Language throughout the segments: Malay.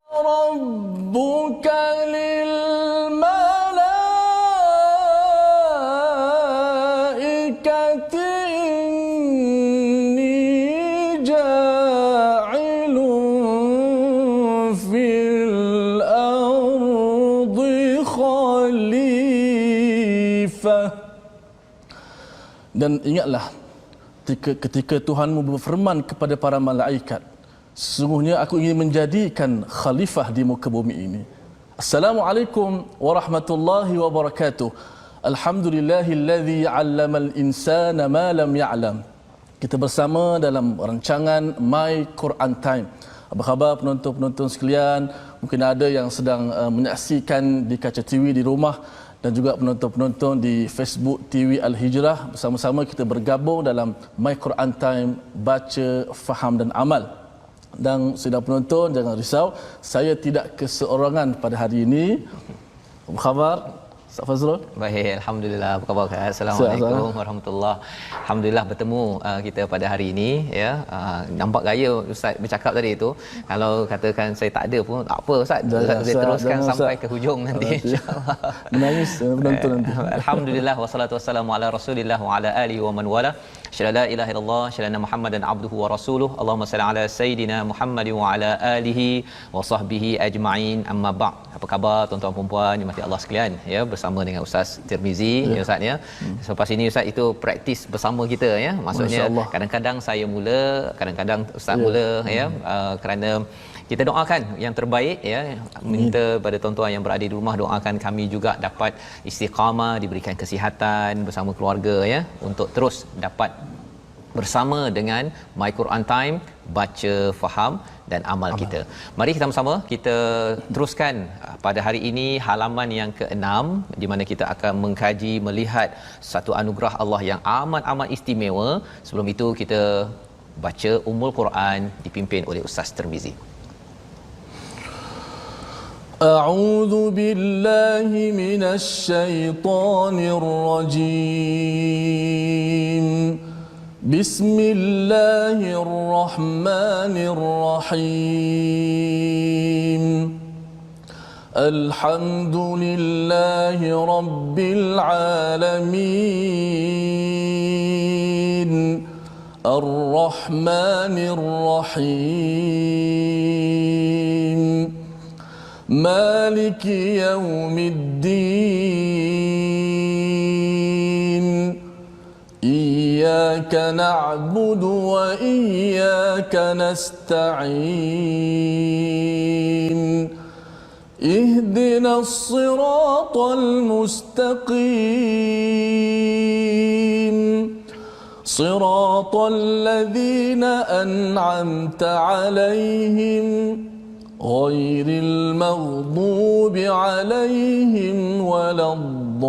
ربك للملائكة إني جاعل في الأرض خليفة. Dan ingatlah ketika Tuhanmu berfirman kepada para malaikat, sesungguhnya aku ingin menjadikan khalifah di muka bumi ini. Assalamualaikum warahmatullahi wabarakatuh. Alhamdulillahillazi 'allamal insana ma lam ya'lam. Kita bersama dalam rancangan My Quran Time. Apa khabar penonton-penonton sekalian? Mungkin ada yang sedang menyaksikan di kaca TV di rumah dan juga penonton-penonton di Facebook TV Al-Hijrah. Bersama-sama kita bergabung dalam My Quran Time, baca, faham dan amal. Dan sedang penonton, jangan risau, saya tidak keseorangan pada hari ini. Apa khabar Ustaz Fazrul? Baik, alhamdulillah. Apa khabar? Assalamualaikum warahmatullahi. Alhamdulillah bertemu kita pada hari ini ya. Nampak gaya Ustaz bercakap tadi itu. Kalau katakan saya tak ada pun tak apa Ustaz. Ustaz teruskan sampai ke hujung nanti insya-Allah. Menangis penonton nanti. Alhamdulillah wassalatu wassalamu ala Rasulillah wa ala alihi wa man wala. Syada la ilaha illallah, syada Muhammadan abduhu wa rasuluh. Allahumma salli ala sayidina Muhammad wa ala alihi wa sahbihi ajma'in. Amma ba'd. Apa khabar tuan-tuan dan puan dimati Allah sekalian ya, bersama dengan Ustaz Tirmizi ya Ustaz ya. Selepas ini Ustaz itu praktis bersama kita ya. Maksudnya kadang-kadang saya mula, kadang-kadang Ustaz mula ya, kerana kita doakan yang terbaik ya, minta pada tuan-tuan yang berada di rumah doakan kami juga dapat istiqamah, diberikan kesihatan bersama keluarga ya, untuk terus dapat bersama dengan My Quran Time, baca, faham dan amal kita. Mari kita bersama kita teruskan pada hari ini halaman yang ke-6 di mana kita akan mengkaji melihat satu anugerah Allah yang amat-amat istimewa. Sebelum itu kita baca Ummul Quran dipimpin oleh Ustaz Tirmizi. A'udzu billahi minasy syaithanir rajim. Bismillahirrahmanirrahim. Alhamdulillahi rabbil alamin. Ar-Rahmanir Rahim. Maliki yaumiddin. Iyyaka na'budu wa iyyaka nasta'in. Ihdinas siratal mustaqim. Siratal ladzina an'amta 'alaihim ghairil maghdubi 'alaihim waladdallin.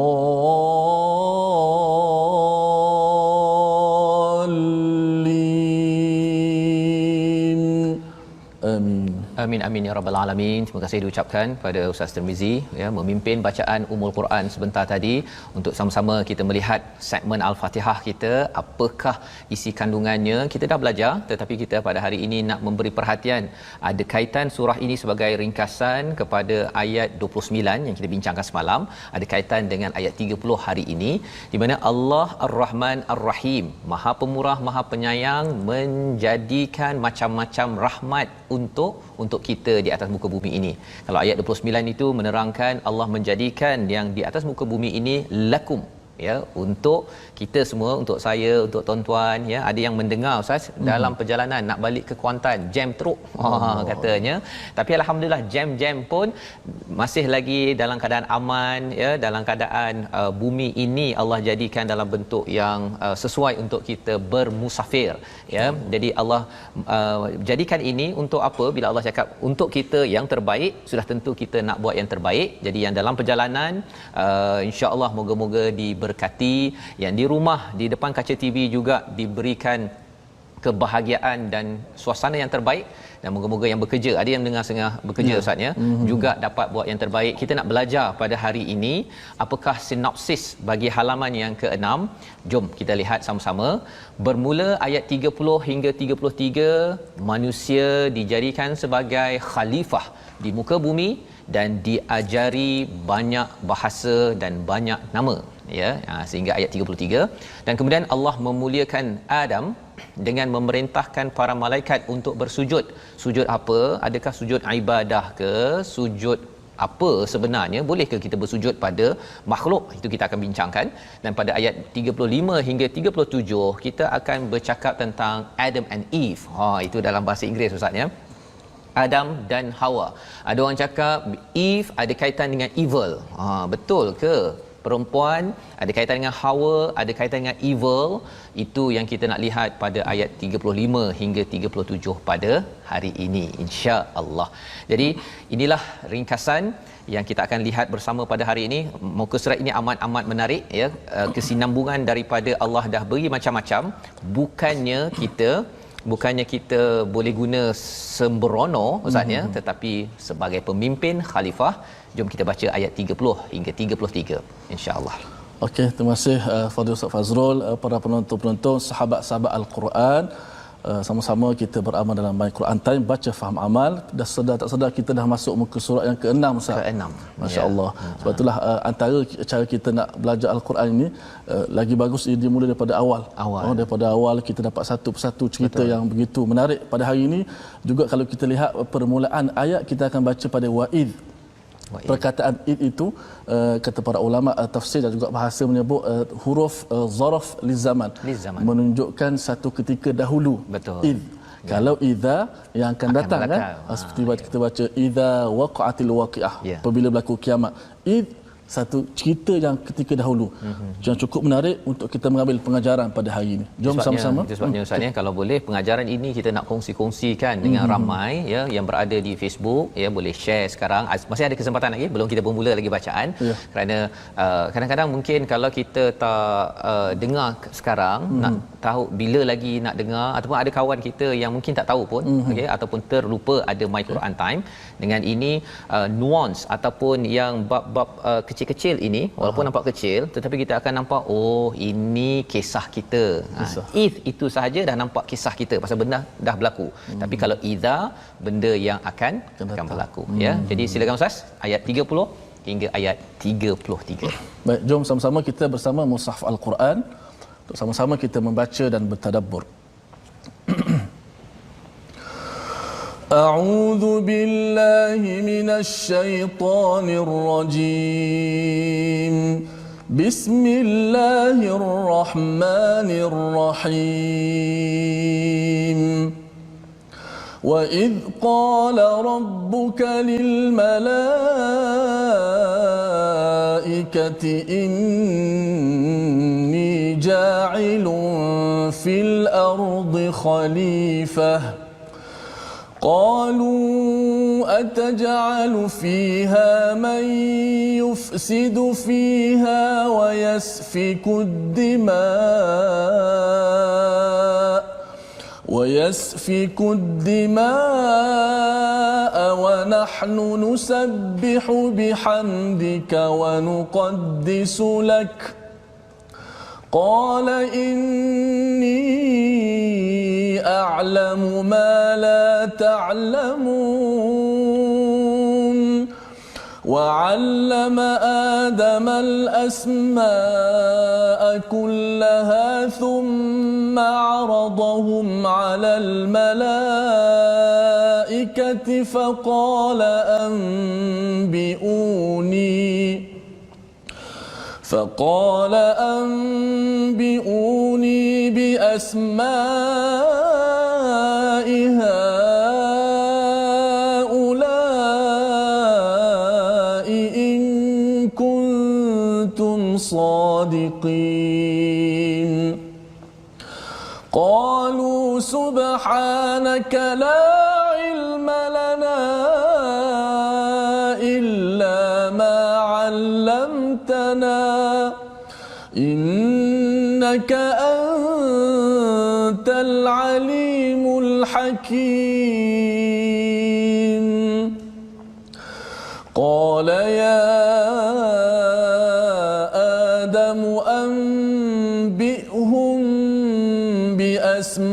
Amin. Amin amin ya rabbal alamin. Terima kasih diucapkan pada Ustaz Tirmizi ya, memimpin bacaan Ummul Quran sebentar tadi untuk sama-sama kita melihat segmen Al-Fatihah kita, apakah isi kandungannya. Kita dah belajar tetapi kita pada hari ini nak memberi perhatian ada kaitan surah ini sebagai ringkasan kepada ayat 29 yang kita bincangkan semalam, ada kaitan dengan ayat 30 hari ini di mana Allah Ar-Rahman Ar-Rahim, Maha Pemurah Maha Penyayang, menjadikan macam-macam rahmat untuk kita di atas muka bumi ini. Kalau ayat 29 itu menerangkan Allah menjadikan yang di atas muka bumi ini lakum ya, untuk kita semua, untuk saya, untuk tuan-tuan ya. Ada yang mendengar Ustaz dalam perjalanan nak balik ke Kuantan, jam teruk katanya, tapi alhamdulillah jam pun masih lagi dalam keadaan aman ya, dalam keadaan bumi ini Allah jadikan dalam bentuk yang sesuai untuk kita bermusafir ya. Jadi Allah jadikan ini untuk apa? Bila Allah cakap untuk kita yang terbaik, sudah tentu kita nak buat yang terbaik. Jadi yang dalam perjalanan insya-Allah moga-moga diberkati, yang di rumah di depan kaca TV juga diberikan kebahagiaan dan suasana yang terbaik, dan moga-moga yang bekerja, ada yang dengar setengah bekerja Ustaz ya, juga dapat buat yang terbaik. Kita nak belajar pada hari ini apakah sinopsis bagi halaman yang ke-6. Jom kita lihat sama-sama. Bermula ayat 30 hingga 33, manusia dijadikan sebagai khalifah di muka bumi dan diajari banyak bahasa dan banyak nama, ya, sehingga ayat 33. Dan kemudian Allah memuliakan Adam dengan memerintahkan para malaikat untuk bersujud. Sujud apa? Adakah sujud ibadah ke? Sujud apa sebenarnya? Bolehkah kita bersujud pada makhluk? Itu kita akan bincangkan. Dan pada ayat 35 hingga 37 kita akan bercakap tentang Adam and Eve. Itu dalam bahasa Inggeris Ustaz ya. Adam dan Hawa. Ada orang cakap Eve ada kaitan dengan evil. Betul ke? Perempuan ada kaitan dengan Hawa, ada kaitan dengan evil. Itu yang kita nak lihat pada ayat 35 hingga 37 pada hari ini, insya-Allah. Jadi inilah ringkasan yang kita akan lihat bersama pada hari ini. Muka surat ini amat-amat menarik ya. Kesinambungan daripada Allah dah beri macam-macam. Bukannya kita boleh guna sembrono Ustaz ya, tetapi sebagai pemimpin khalifah. Jom kita baca ayat 30 hingga 33 insya-Allah. Okey, terima kasih Fadil Ustaz Fazrul, para penonton-penonton, sahabat-sahabat Al-Quran. Sama-sama kita beramal dalam My Quran Time, baca faham amal. Dah sedar tak sedar kita dah masuk muka surat yang ke-6 Ustaz. Ke-6. Masya-Allah. Sebab itulah antara cara kita nak belajar Al-Quran ini lagi bagus ia dimulai daripada awal. Daripada awal kita dapat satu persatu cerita yang begitu menarik. Pada hari ini juga kalau kita lihat permulaan ayat, kita akan baca pada wa'id. Perkataan id itu kata para ulama tafsir dan juga bahasa menyebut huruf zaraf lizaman, menunjukkan satu ketika dahulu. Betul. Id. Kalau idza yang akan datang kan, seperti kita baca idza waqa'atil waqi'ah, apabila berlaku kiamat. Id satu cerita yang ketika dahulu, yang cukup menarik untuk kita mengambil pengajaran pada hari ini. Jom sama-sama. Itu sebabnya Ustaz ya, kalau boleh pengajaran ini kita nak kongsi-kongsikan dengan ramai ya yang berada di Facebook ya, boleh share sekarang. Masih ada kesempatan lagi, belum kita bermula lagi bacaan. Kerana kadang-kadang mungkin kalau kita tak dengar sekarang, nak tahu bila lagi nak dengar, ataupun ada kawan kita yang mungkin tak tahu pun, okey, ataupun terlupa ada My Quran Time. Dengan ini nuance ataupun yang bab-bab kecil-kecil ini, walaupun nampak kecil, tetapi kita akan nampak ini kisah kita. If itu sahaja dah nampak kisah kita pasal benda dah berlaku. Tapi kalau idza, benda yang akan berlaku ya. Jadi silakan Ustaz, ayat 30 hingga ayat 33. Baik, jom sama-sama kita bersama mushaf Al-Quran untuk sama-sama kita membaca dan bertadabbur. أعوذ بالله من الشيطان الرجيم بسم الله الرحمن الرحيم وإذ قال ربك للملائكة إني جاعل في الأرض خليفة قالوا أتجعل فيها من يفسد فيها ويسفك الدماء ونحن نسبح بحمدك ونقدس لك قال إني أعلم ما لا تعلمون وعلم آدم الأسماء كلها ثم عرضهم على الملائكة فقال أنبئوني بأسماء هؤلاء إن كنتم صادقين قالوا سبحانك لا علم لنا إلا ما علمتنا إنك أنت العليم الحكيم قال يا آدم أنبئهم بأسمائهم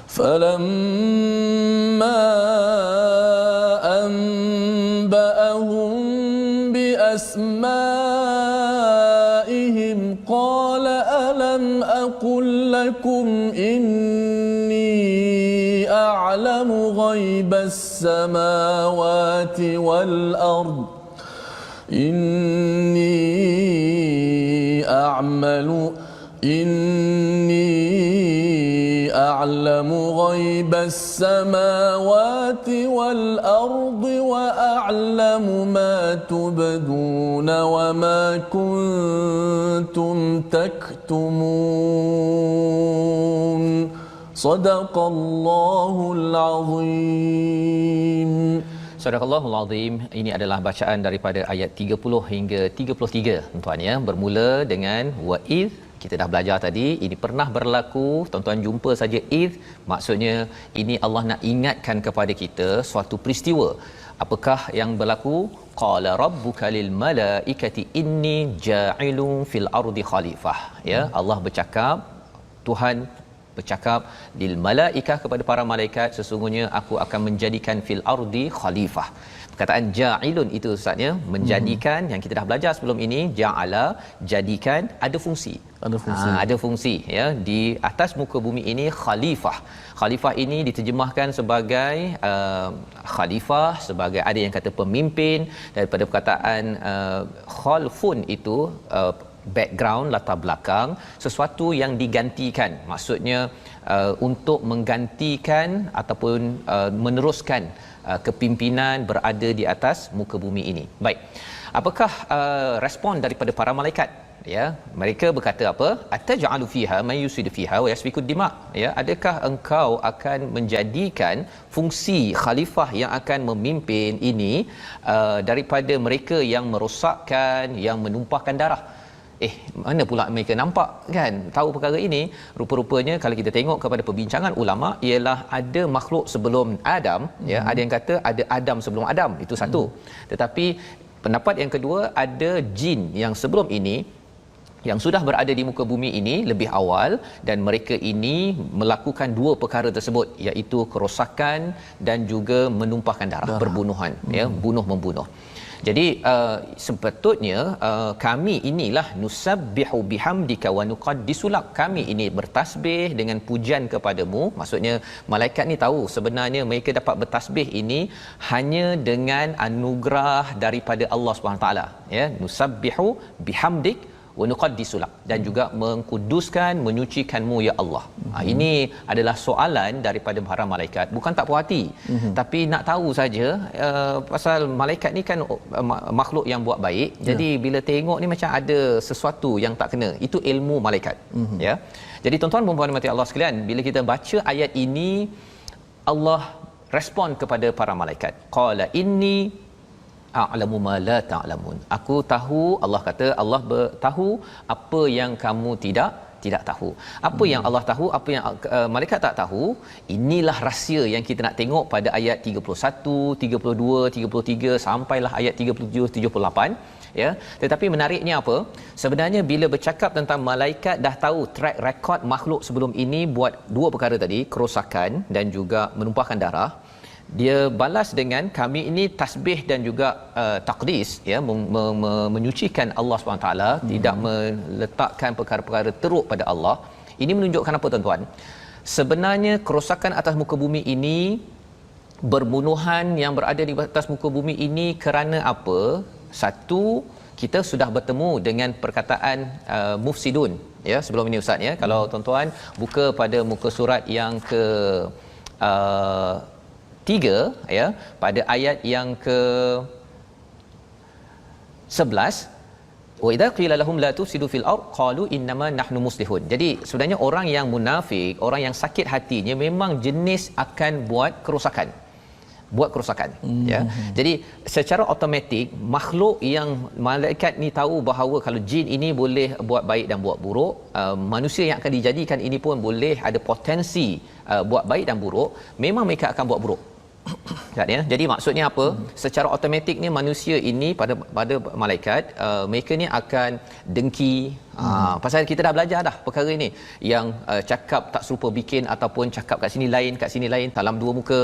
فلما أنبأهم بأسمائهم قال ألم أقل لكم إني أعلم غيب السماوات والأرض إني أعلم غيب السماوات والأرض وأعلم ما تبدون وما كنتم تكتمون صدق الله العظيم. Sadaqallahul Azim. Ini adalah bacaan daripada ayat 30 hingga 33 tuan-tuan ya. Bermula dengan wa'id. Kita dah belajar tadi, ini pernah berlaku, tuan-tuan jumpa saja id, maksudnya ini Allah nak ingatkan kepada kita suatu peristiwa. Apakah yang berlaku? Qala rabbuka lil malaikati inni ja'ilun fil ardi khalifah. Ya, Allah bercakap, Tuhan bercakap lil malaikah kepada para malaikat, sesungguhnya aku akan menjadikan fil ardi khalifah. Perkataan ja'ilun itu ustaznya menjadikan, yang kita dah belajar sebelum ini, ja'ala jadikan, ada fungsi. Ada fungsi ya di atas muka bumi ini. Khalifah. Khalifah ini diterjemahkan sebagai khalifah, sebagai ada yang kata pemimpin, daripada perkataan khalfun itu background, latar belakang, sesuatu yang digantikan. Maksudnya untuk menggantikan ataupun meneruskan kepimpinan berada di atas muka bumi ini. Baik. Apakah respon daripada para malaikat? Ya, mereka berkata apa? Ataj'alu fiha may yusidu fiha wa yasfiku dima. Ya, adakah engkau akan menjadikan fungsi khalifah yang akan memimpin ini daripada mereka yang merosakkan, yang menumpahkan darah? Mana pula mereka nampak kan tahu perkara ini? Rupa-rupanya kalau kita tengok kepada perbincangan ulama, ialah ada makhluk sebelum Adam, ya, ada yang kata ada Adam sebelum Adam, itu satu. Tetapi pendapat yang kedua, ada jin yang sebelum ini yang sudah berada di muka bumi ini lebih awal, dan mereka ini melakukan dua perkara tersebut, iaitu kerosakan dan juga menumpahkan darah. Perbunuhan, ya, bunuh membunuh. Jadi sepatutnya kami inilah nusabbihu bihamdika wa nuqaddisulak, kami ini bertasbih dengan pujian kepadamu. Maksudnya malaikat ni tahu sebenarnya mereka dapat bertasbih ini hanya dengan anugerah daripada Allah Subhanahu taala, ya, nusabbihu bihamdik wa nuqaddisulak, dan juga mengkuduskan, menyucikanmu ya Allah. Ini adalah soalan daripada para malaikat, bukan tak puas hati, tapi nak tahu saja pasal malaikat ni kan makhluk yang buat baik. Jadi bila tengok ni macam ada sesuatu yang tak kena, itu ilmu malaikat. Ya. Jadi tuan-tuan dan puan-puan Allah sekalian, bila kita baca ayat ini, Allah respon kepada para malaikat, qala inni a'lamu ma la ta'lamun. Aku tahu, Allah kata, Allah tahu apa yang kamu tidak tahu. Apa yang Allah tahu, apa yang malaikat tak tahu, inilah rahsia yang kita nak tengok pada ayat 31, 32, 33 sampailah ayat 37, 78. Ya, tetapi menariknya apa? Sebenarnya bila bercakap tentang malaikat dah tahu track record makhluk sebelum ini buat dua perkara tadi, kerosakan dan juga menumpahkan darah, dia balas dengan kami ini tasbih dan juga taqdis, ya, menyucikan Allah SWT, tidak meletakkan perkara-perkara teruk pada Allah. Ini menunjukkan apa tuan-tuan? Sebenarnya kerosakan atas muka bumi ini, berbunuhan yang berada di atas muka bumi ini kerana apa? Satu, kita sudah bertemu dengan perkataan mufsidun, ya, sebelum ini ustaz, ya. Kalau tuan-tuan buka pada muka surat yang ke 3, ya, pada ayat yang ke 11, wa idza qila lahum la tufsidu fil ard qalu innama nahnu muslihun. Jadi sebenarnya orang yang munafik, orang yang sakit hatinya memang jenis akan buat kerosakan. buat kerosakan. Ya. Jadi secara automatik makhluk yang malaikat ni tahu bahawa kalau jin ini boleh buat baik dan buat buruk, manusia yang akan dijadikan ini pun boleh ada potensi buat baik dan buruk, memang mereka akan buat buruk. Ya, jadi maksudnya apa? Secara automatik ni manusia ini pada malaikat, mereka ni akan dengki. Pasal kita dah belajar dah perkara ini, yang cakap tak serupa bikin ataupun cakap kat sini lain dalam dua muka.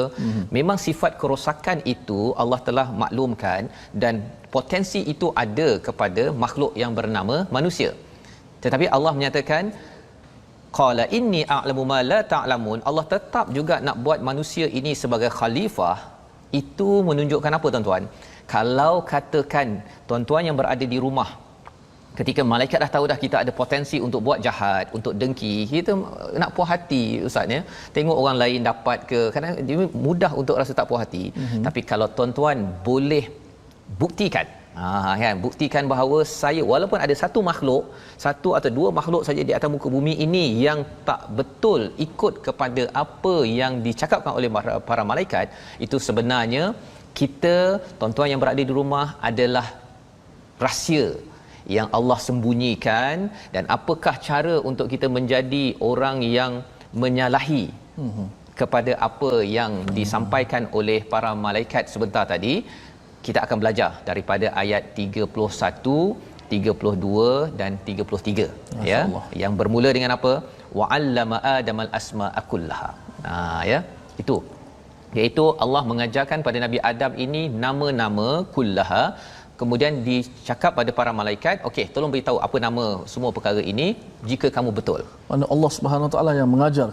Memang sifat kerosakan itu Allah telah maklumkan, dan potensi itu ada kepada makhluk yang bernama manusia. Tetapi Allah menyatakan qala inni a'lamu ma la ta'lamun. Allah tetap juga nak buat manusia ini sebagai khalifah. Itu menunjukkan apa tuan-tuan? Kalau katakan tuan-tuan yang berada di rumah, ketika malaikat dah tahu dah kita ada potensi untuk buat jahat, untuk dengki, kita nak puas hati ustaz ya. Tengok orang lain dapat ke, kadang dia mudah untuk rasa tak puas hati. Tapi kalau tuan-tuan boleh buktikan, kan, buktikan bahawa saya, walaupun ada satu atau dua makhluk saja di atas muka bumi ini yang tak betul ikut kepada apa yang dicakapkan oleh para malaikat, itu sebenarnya kita, tuan-tuan yang berada di rumah, adalah rahsia yang Allah sembunyikan. Dan apakah cara untuk kita menjadi orang yang menyalahi kepada apa yang disampaikan oleh para malaikat sebentar tadi? Kita akan belajar daripada ayat 31, 32 dan 33, ya, yang bermula dengan apa? Wa 'allama adamal asma'a kullaha. Ya, itu iaitu Allah mengajarkan pada Nabi Adam ini nama-nama kullaha. Kemudian dicakap pada para malaikat, okey, tolong beritahu apa nama semua perkara ini jika kamu betul. Mana Allah Subhanahu Wa Taala yang mengajar.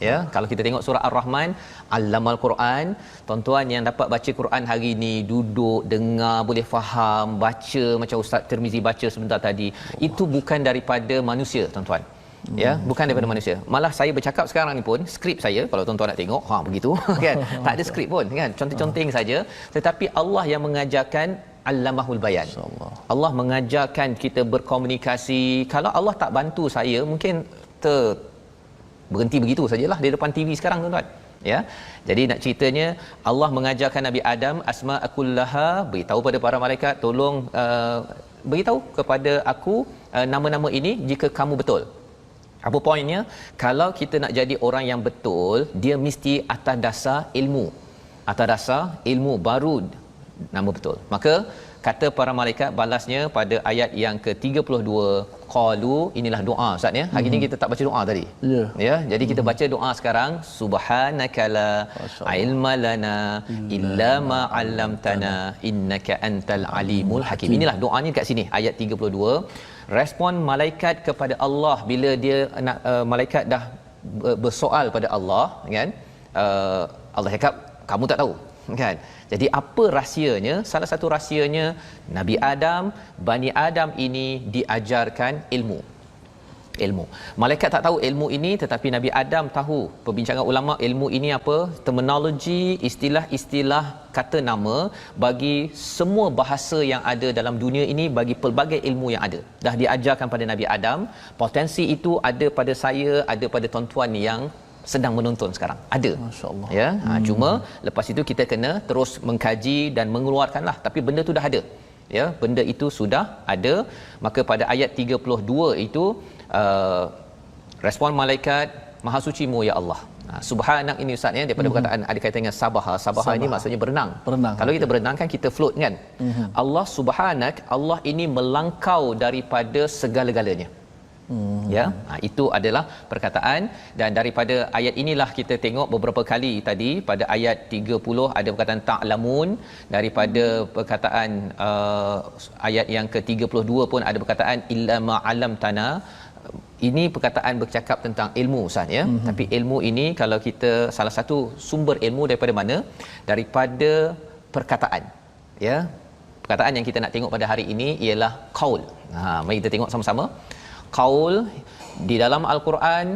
Ya, kalau kita tengok surah Ar-Rahman, Allamal Quran, tuan-tuan yang dapat baca Quran hari ini, duduk dengar boleh faham, baca macam Ustaz Tirmizi baca sebentar tadi, itu bukan daripada manusia tuan-tuan. Ya, bukan daripada manusia. Malah saya bercakap sekarang ni pun, skrip saya kalau tuan-tuan nak tengok, begitu kan. Tak ada skrip pun kan, conteng-conteng saja, tetapi Allah yang mengajarkan Allamahul Bayan. Allah mengajarkan kita berkomunikasi. Kalau Allah tak bantu saya, mungkin berhenti begitu sajalah di depan TV sekarang tuan-tuan. Ya. Jadi nak ceritanya, Allah mengajarkan Nabi Adam asma'akullaha, beritahu pada para malaikat, tolong beritahu kepada aku nama-nama ini jika kamu betul. Apa poinnya? Kalau kita nak jadi orang yang betul, dia mesti atas dasar ilmu. Atas dasar ilmu baru nama betul. Maka kata para malaikat balasnya pada ayat yang ke-32, qalu, inilah doa ustaz ya. Hari ni kita tak baca doa tadi. Ya, jadi kita baca doa sekarang, subhanakala ilma lana illa ma 'allamtana innaka antal alimul hakim. Inilah doanya kat sini ayat 32. Respon malaikat kepada Allah bila dia nak malaikat dah bersoal pada Allah kan, Allah cakap kamu tak tahu kan. Jadi apa rahsianya? Salah satu rahsianya, Nabi Adam, Bani Adam ini diajarkan ilmu. Malaikat tak tahu ilmu ini, tetapi Nabi Adam tahu. Perbincangan ulama, ilmu ini apa? Terminologi, istilah-istilah kata nama bagi semua bahasa yang ada dalam dunia ini, bagi pelbagai ilmu yang ada. Dah diajarkan pada Nabi Adam. Potensi itu ada pada saya, ada pada tuan-tuan yang sedang menonton sekarang, ada. Masya-Allah. Ya, cuma lepas itu kita kena terus mengkaji dan mengeluarkanlah, tapi benda tu dah ada. Ya, benda itu sudah ada. Maka pada ayat 32 itu respon malaikat, maha suci-Mu ya Allah. Subhanak ini ustaz ya, daripada perkataan ada kaitan dengan sabaha ini maksudnya berenang. Kalau kita berenang kan kita float kan. Allah subhanak, Allah ini melangkau daripada segala-galanya. Ya, itu adalah perkataan. Dan daripada ayat inilah kita tengok beberapa kali tadi, pada ayat 30 ada perkataan ta'lamun, daripada perkataan ayat yang ke-32 pun ada perkataan illa ma 'allamtana. Ini perkataan bercakap tentang ilmu ustaz ya. Tapi ilmu ini kalau kita, salah satu sumber ilmu daripada mana? Daripada perkataan. Ya. Perkataan yang kita nak tengok pada hari ini ialah qaul. Mari kita tengok sama-sama. Qaul di dalam Al-Quran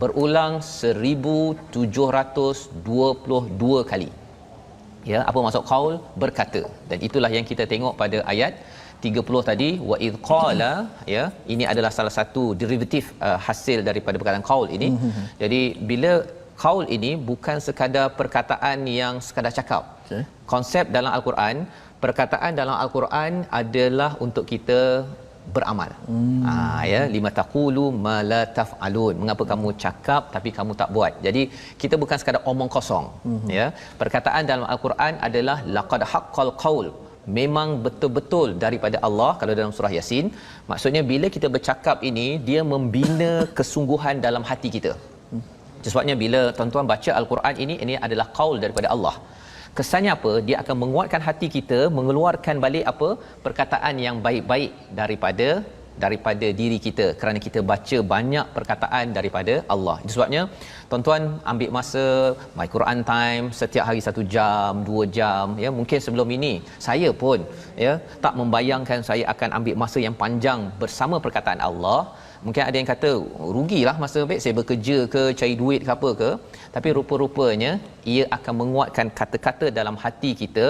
berulang 1722 kali. Ya, apa maksud qaul? Berkata. Dan itulah yang kita tengok pada ayat 30 tadi, wa id qala, ya, ini adalah salah satu derivatif hasil daripada perkataan qaul ini. Jadi bila qaul ini bukan sekadar perkataan yang sekadar cakap. Okey. Konsep dalam al-Quran, perkataan dalam al-Quran adalah untuk kita beramal. Ya, lima taqulu ma la taf'alun. Mengapa kamu cakap tapi kamu tak buat? Jadi kita bukan sekadar omong kosong. Ya, perkataan dalam al-Quran adalah laqad haqqal qaul. Memang betul-betul daripada Allah. Kalau dalam surah Yasin, maksudnya bila kita bercakap ini, dia membina kesungguhan dalam hati kita. Sebabnya bila tuan-tuan baca al-Quran ini adalah qaul daripada Allah. Kesannya apa? Dia akan menguatkan hati kita, mengeluarkan balik apa? Perkataan yang baik-baik daripada diri kita, kerana kita baca banyak perkataan daripada Allah. Itu sebabnya tuan-tuan ambil masa My Quran Time setiap hari 1 jam, 2 jam, ya. Mungkin sebelum ini saya pun ya tak membayangkan saya akan ambil masa yang panjang bersama perkataan Allah. Mungkin ada yang kata rugilah masa baik saya bekerja ke, cari duit ke apa ke, tapi rupa-rupanya ia akan menguatkan kata-kata dalam hati kita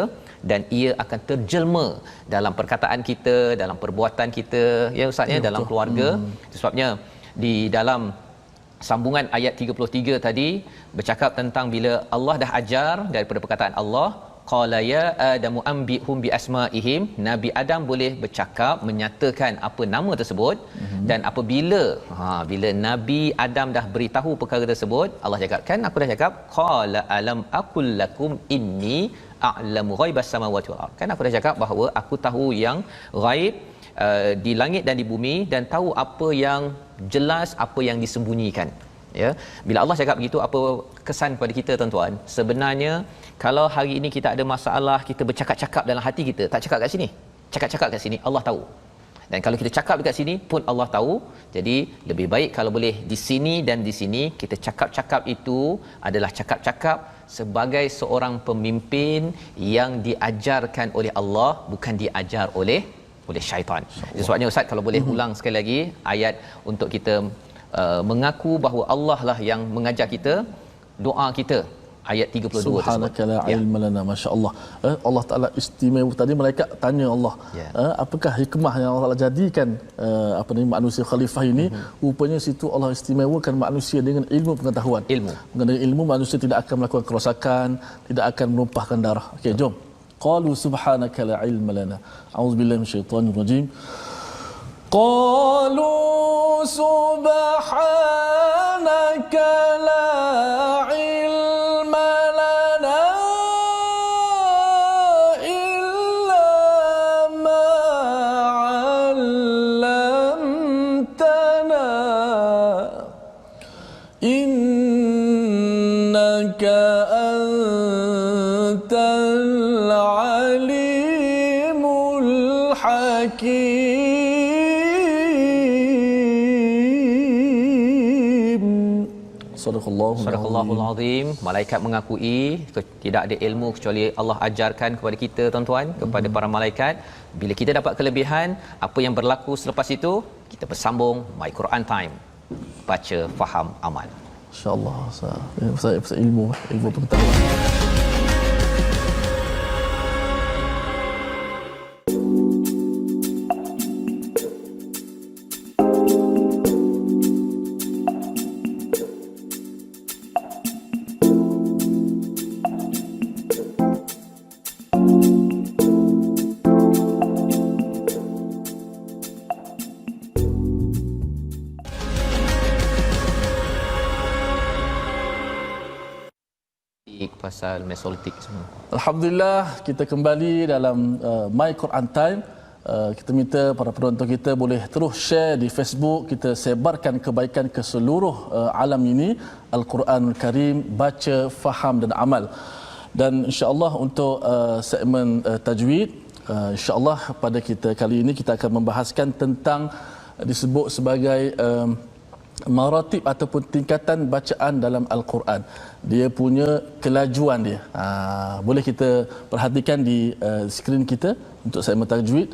dan ia akan terjelma dalam perkataan kita, dalam perbuatan kita, ya ustaz ya, dalam keluarga. Sebabnya di dalam sambungan ayat 33 tadi bercakap tentang bila Allah dah ajar daripada perkataan Allah, qala ya adamu ambihum bi asmaihim, Nabi Adam boleh bercakap menyatakan apa nama tersebut. Dan apabila bila Nabi Adam dah beritahu perkara tersebut, Allah cakap, kan aku dah cakap, qala alam aqul lakum inni a'lamu ghaibas samawati wal ard. Kan aku dah cakap bahawa aku tahu yang ghaib di langit dan di bumi, dan tahu apa yang jelas, apa yang disembunyikan. Ya, bila Allah cakap begitu, apa kesan kepada kita tuan-tuan? Sebenarnya kalau hari ini kita ada masalah, kita bercakap-cakap dalam hati kita, tak cakap kat sini, cakap-cakap kat sini, Allah tahu. Dan kalau kita cakap dekat sini pun Allah tahu. Jadi lebih baik kalau boleh di sini dan di sini kita cakap-cakap itu adalah cakap-cakap sebagai seorang pemimpin yang diajarkan oleh Allah, bukan diajar oleh syaitan. Sebabnya ustaz kalau boleh ulang sekali lagi ayat untuk kita mengaku bahawa Allah lah yang mengajar kita, doa kita ayat 32 Subhanaka la ilma lana, masya-Allah. Allah Taala istimewa. Tadi malaikat tanya Allah, apakah hikmah yang Allah Taala jadikan manusia khalifah ini? Rupanya situ Allah istimewakan manusia dengan ilmu pengetahuan. Dengan ilmu manusia tidak akan melakukan kerosakan, tidak akan menumpahkan darah. Okey, jom. Qalu subhanaka la ilma lana. A'udzubillahi minasyaitonir rajim. Qalu subhanaka la ilma lana illa ma 'allamtana innaka antal alimul hakim. Sadaqallahul azim. Malaikat mengakui tidak ada ilmu kecuali Allah ajarkan kepada kita tuan-tuan, kepada para malaikat. Bila kita dapat kelebihan, apa yang berlaku selepas itu, kita bersambung My Quran Time. Baca, faham, amal. Insya-Allah. Saya ilmu pengetahuan. Pasal mesolitik semua. Alhamdulillah, kita kembali dalam My Quran Time. Kita minta para penonton kita boleh terus share di Facebook, kita sebarkan kebaikan ke seluruh alam ini. Al-Quranul Karim, baca, faham dan amal. Dan insya-Allah untuk segmen tajwid, insya-Allah pada kita kali ini kita akan membahaskan tentang disebut sebagai maratib ataupun tingkatan bacaan dalam Al-Quran. Dia punya kelajuan dia. Boleh kita perhatikan di skrin kita untuk segmen tajwid,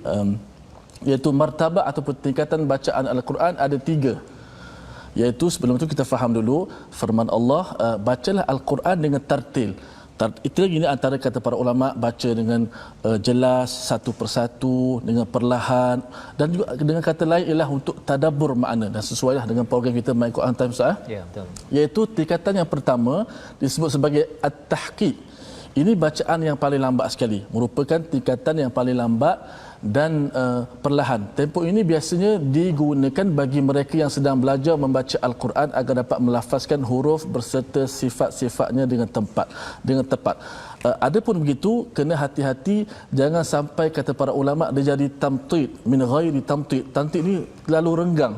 iaitu martabat ataupun tingkatan bacaan Al-Quran ada 3. Iaitu sebelum itu kita faham dulu firman Allah, bacalah Al-Quran dengan tartil. Itu lagi ini antara kata para ulama, baca dengan jelas satu persatu, dengan perlahan, dan juga dengan kata lain ialah untuk tadabbur makna, dan sesuailah dengan program kita My Quran Time Ustaz. Ya, betul. Iaitu tingkatan yang pertama disebut sebagai at-tahqiq. Ini bacaan yang paling lambat sekali, merupakan tingkatan yang paling lambat dan perlahan. Tempoh ini biasanya digunakan bagi mereka yang sedang belajar membaca Al-Quran agar dapat melafazkan huruf berserta sifat-sifatnya dengan tepat. Adapun begitu, kena hati-hati jangan sampai kata para ulama dia jadi tamtid min ghairi tamtid. Tamtid ni terlalu renggang.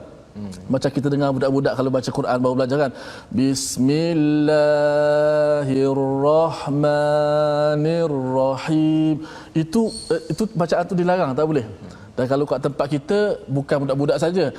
Macam kita dengar budak-budak kalau baca Quran baru belajar kan, Bismillahirrahmanirrahim. Itu bacaan tu dilarang, tak boleh. Dan kalau kat tempat kita bukan budak-budak saja,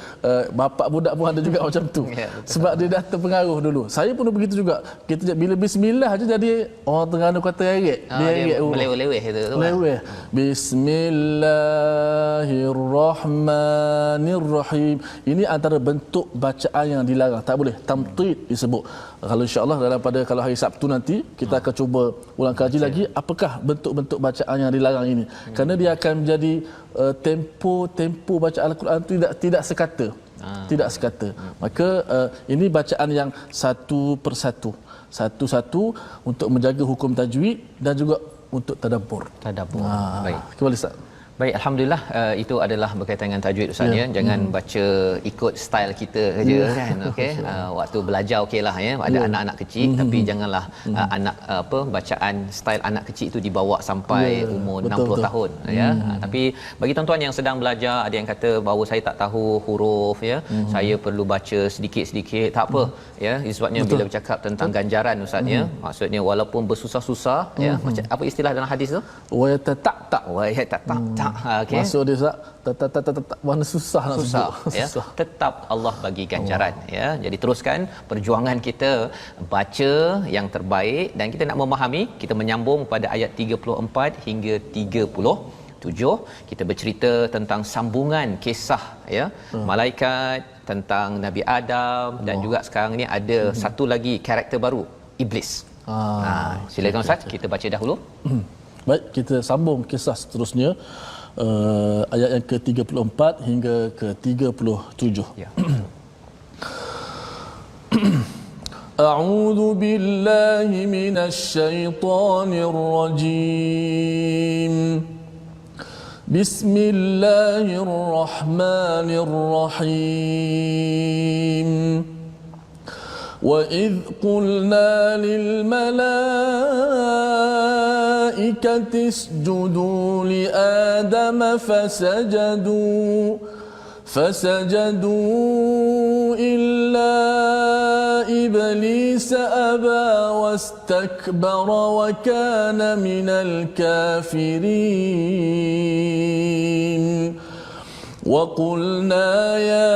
bapa budak pun ada juga macam tu. Ya, sebab dia dah terpengaruh dulu. Saya pun begitu juga. Kita bila bismillah aja jadi orang Terengganu kata heret. Dia heret meleweh-leweh itu tu. Meleweh. Bismillahirrahmanirrahim. Ini antara bentuk bacaan yang dilarang. Tak boleh. Tamtid disebut. Kalau insya-Allah kalau hari Sabtu nanti kita akan cuba ulang kaji lagi apakah bentuk-bentuk bacaan yang dilarang ini. Kerana dia akan menjadi tempo bacaan Al-Quran itu tidak sekata. Tidak sekata. Maka ini bacaan yang satu persatu. Satu-satu untuk menjaga hukum tajwid dan juga untuk tadabbur. Baik. Kembali Ustaz. Baik, alhamdulillah, itu adalah berkaitan dengan tajwid Ustaz ya. Jangan baca ikut style kita saja kan. Okey. Waktu belajar okeylah ya. Ada anak-anak kecil tapi janganlah bacaan style anak kecil itu dibawa sampai umur 60 tahun ya. Tapi bagi tuan-tuan yang sedang belajar, ada yang kata bahawa saya tak tahu huruf ya. Saya perlu baca sedikit-sedikit, tak apa ya. Sebabnya bila bercakap tentang ganjaran Ustaz ya, maksudnya walaupun bersusah-susah ya, macam apa istilah dalam hadis tu? Wa yatatak. Okay. Masuk dia tak mana susah nak susah ya. Susah. Tetap Allah bagi ganjaran ya. Jadi teruskan perjuangan kita baca yang terbaik, dan kita nak memahami, kita menyambung pada ayat 34 hingga 37. Kita bercerita tentang sambungan kisah ya, malaikat, tentang Nabi Adam, dan juga sekarang ni ada satu lagi karakter baru, iblis. Silakan Ustaz, kita baca dahulu. Baik, kita sambung kisah seterusnya, ayat yang ke-34 hingga ke-37. Ya. A'udzu billahi minasy syaithanir rajim. Bismillahirrahmanirrahim. وَإِذْ قُلْنَا لِلْمَلَائِكَةِ اسْجُدُوا لِآدَمَ فسجدوا إِلَّا إِبْلِيسَ أَبَى وَاسْتَكْبَرَ وَكَانَ مِنَ الْكَافِرِينَ وَقُلْنَا يَا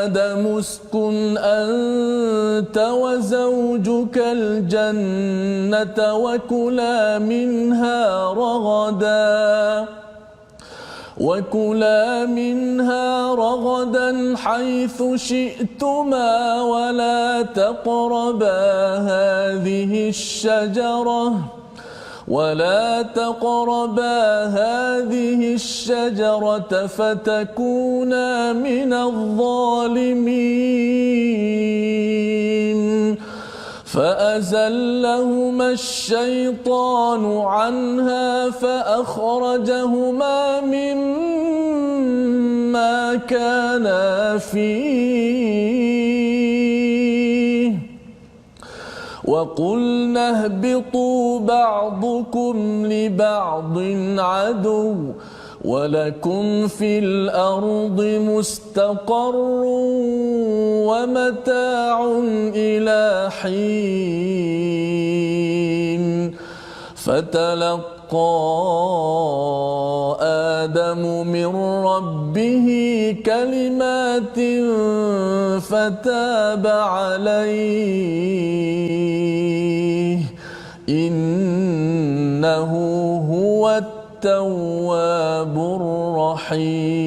آدم اسكن أنت وزوجك الجنة وكلا منها رغدا حيث شئتما ولا تقربا هذه الشجرة فتكونا من الظالمين فأزلهما الشيطان عنها فأخرجهما مما كانا فيه وقلنا اهبطوا بعضكم لبعض عدو ولكم في الأرض مستقر ومتاع إلى حين فتلقى آدم من ربه كلمات فتاب عليه إنه هو التواب الرحيم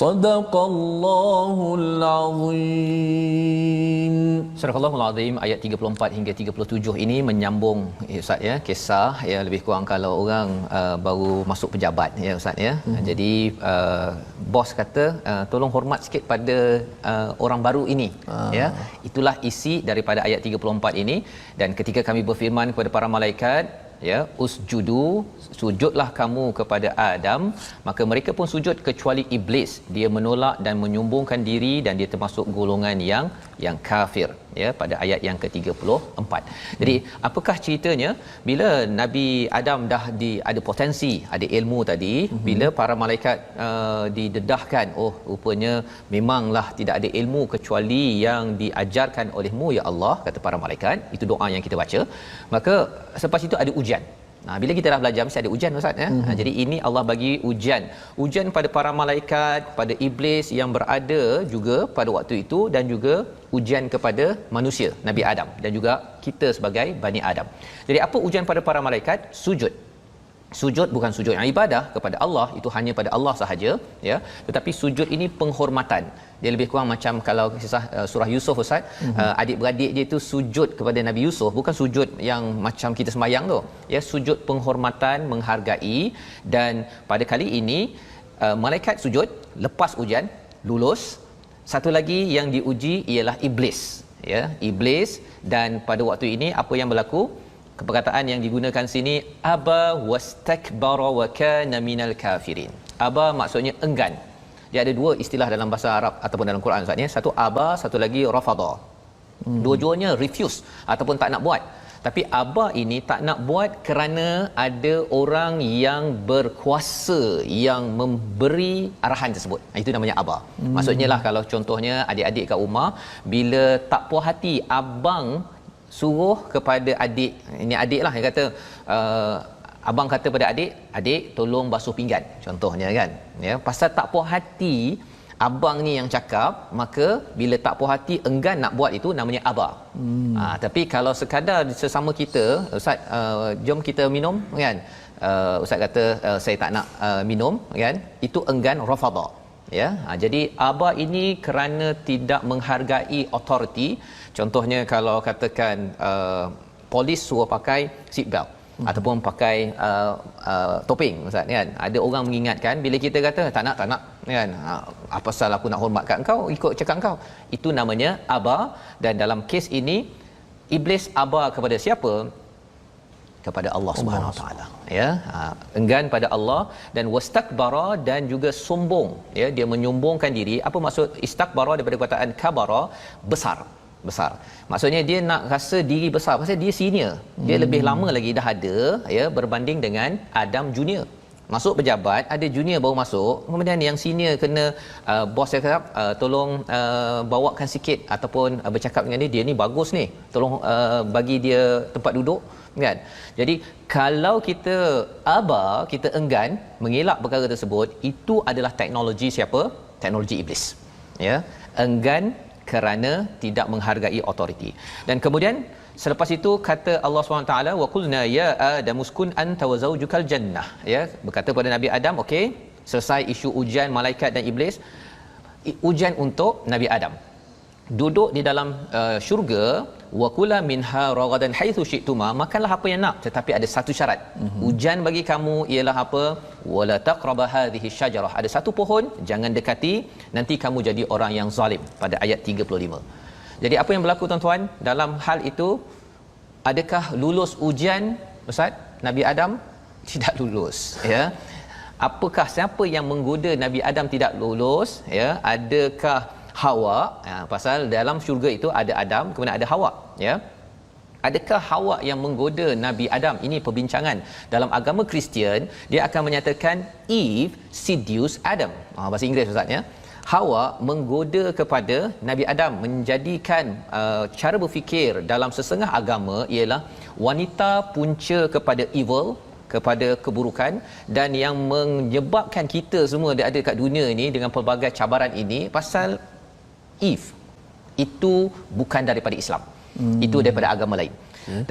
Sadaqallahul Azim. Surah Al-Azim ayat 34 hingga 37 ini menyambung Ustaz ya, kisah ya, lebih kurang kalau orang baru masuk pejabat ya Ustaz ya. Jadi bos kata tolong hormat sikit pada orang baru ini ya. Itulah isi daripada ayat 34 ini. Dan ketika kami berfirman kepada para malaikat ya, usjudu, sujudlah kamu kepada Adam, maka mereka pun sujud kecuali iblis. Dia menolak dan menyumbungkan diri dan dia termasuk golongan yang kafir ya, pada ayat yang ke-34. Jadi apakah ceritanya bila Nabi Adam dah ada potensi, ada ilmu tadi, bila para malaikat didedahkan, oh rupanya memanglah tidak ada ilmu kecuali yang diajarkan olehmu ya Allah, kata para malaikat. Itu doa yang kita baca. Maka selepas itu ada ujian. Bila kita dah belajar mesti ada ujian Ustaz ya. Jadi ini Allah bagi ujian pada para malaikat, pada iblis yang berada juga pada waktu itu, dan juga ujian kepada manusia Nabi Adam dan juga kita sebagai Bani Adam. Jadi apa ujian pada para malaikat? Sujud bukan sujud yang ibadah kepada Allah, itu hanya pada Allah sahaja ya, tetapi sujud ini penghormatan. Dia lebih kurang macam kalau kisah surah Yusuf Ustaz, adik-beradik dia itu sujud kepada Nabi Yusuf, bukan sujud yang macam kita sembahyang tu ya, sujud penghormatan, menghargai. Dan pada kali ini malaikat sujud lepas ujian, lulus. Satu lagi yang diuji ialah iblis ya, iblis. Dan pada waktu ini apa yang berlaku? Perkataan yang digunakan sini, aba wastakbara wa kana minal kafirin. Aba maksudnya enggan. Dia ada dua istilah dalam bahasa Arab ataupun dalam Quran Ustaz ya. Satu aba, satu lagi rafada. Dua-duanya refuse ataupun tak nak buat. Tapi aba ini tak nak buat kerana ada orang yang berkuasa yang memberi arahan tersebut. Itu namanya aba. Maksudnya lah kalau contohnya adik-adik kat rumah bila tak puas hati abang suruh kepada adik, ini adik lah yang kata abang kata pada adik tolong basuh pinggan contohnya kan ya, pasal tak puas hati abang ni yang cakap, maka bila tak puas hati enggan nak buat, itu namanya aba. Tapi kalau sekadar sesama kita, Ustaz jom kita minum kan, Ustaz kata saya tak nak minum kan, itu enggan, rafada ya. Jadi aba ini kerana tidak menghargai authority. Contohnya kalau katakan polis suruh pakai seat belt ataupun pakai topeng Ustaz kan, ada orang mengingatkan, bila kita kata tak nak kan, apa pasal aku nak hormat kat engkau, ikut cakap engkau, itu namanya aba. Dan dalam kes ini iblis aba kepada siapa? Kepada Allah Subhanahu Wa Taala ya, enggan pada Allah. Dan wastakbara, dan juga sombong ya, dia menyombongkan diri. Apa maksud istakbara daripada perkataan kabara? Besar. Maksudnya dia nak rasa diri besar pasal dia senior. Dia lebih lama lagi dah ada ya, berbanding dengan Adam junior. Masuk pejabat, ada junior baru masuk, kemudian yang senior kena bos dia kata tolong bawakan sikit ataupun bercakap dengan dia ni bagus ni, tolong bagi dia tempat duduk kan. Jadi kalau kita aba, kita enggan mengelak perkara tersebut, itu adalah teknologi siapa? Teknologi iblis ya, enggan kerana tidak menghargai authority. Dan kemudian selepas itu kata Allah SWT, wa qulna ya Adam uskun anta wa zawjukal jannah ya, berkata kepada Nabi Adam, okey, selesai isu ujian malaikat dan iblis. Ujian untuk Nabi Adam, duduk di dalam syurga, wa kula minha ragadan haitsu syi'tuma, makanlah apa yang nak, tetapi ada satu syarat. Ujian bagi kamu ialah apa? Wala taqraba hadhihi syajarah, ada satu pohon jangan dekati, nanti kamu jadi orang yang zalim, pada ayat 35. Jadi apa yang berlaku tuan-tuan dalam hal itu? Adakah lulus ujian Ustaz? Nabi Adam tidak lulus ya. Apakah, siapa yang menggoda Nabi Adam tidak lulus ya? Adakah Hawa? Pasal dalam syurga itu ada Adam, kemudian ada Hawa ya. Adakah Hawa yang menggoda Nabi Adam? Ini perbincangan dalam agama Kristian, dia akan menyatakan Eve seduced Adam. Bahasa Inggeris Ustaz ya. Hawa menggoda kepada Nabi Adam, menjadikan cara berfikir dalam sesengah agama ialah wanita punca kepada evil, kepada keburukan, dan yang menyebabkan kita semua ada kat dunia ini dengan pelbagai cabaran ini pasal Eve. Itu bukan daripada Islam. Itu daripada agama lain.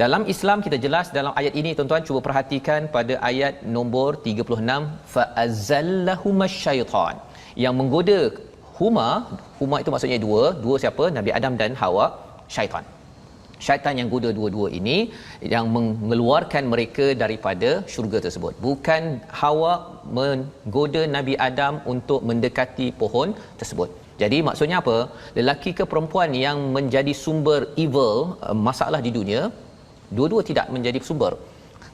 Dalam Islam kita jelas dalam ayat ini tuan-tuan, cuba perhatikan pada ayat nombor 36, fa azallahuma syaitan. Yang menggoda Huma itu maksudnya dua siapa? Nabi Adam dan Hawa, syaitan. Syaitan yang goda dua-dua ini yang mengeluarkan mereka daripada syurga tersebut. Bukan Hawa menggoda Nabi Adam untuk mendekati pohon tersebut. Jadi maksudnya apa? Lelaki ke perempuan yang menjadi sumber evil, masalah di dunia, dua-dua tidak menjadi sumber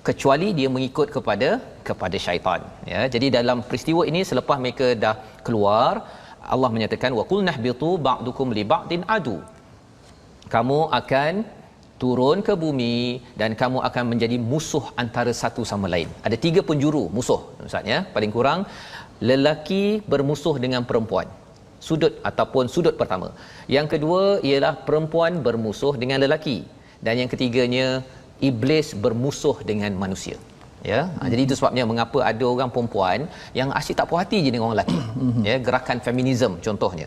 kecuali dia mengikut kepada syaitan, ya. Jadi dalam peristiwa ini selepas mereka dah keluar, Allah menyatakan wa qulna ihbitu ba'dukum li ba'din adu. Kamu akan turun ke bumi dan kamu akan menjadi musuh antara satu sama lain. Ada 3 penjuru musuh, Ustaz, ya. Paling kurang lelaki bermusuh dengan perempuan. Sudut pertama. Yang kedua ialah perempuan bermusuh dengan lelaki, dan yang ketiganya iblis bermusuh dengan manusia, ya. Jadi itu sebabnya mengapa ada orang perempuan yang asyik tak puas hati je dengan orang lelaki, ya, gerakan feminisme contohnya.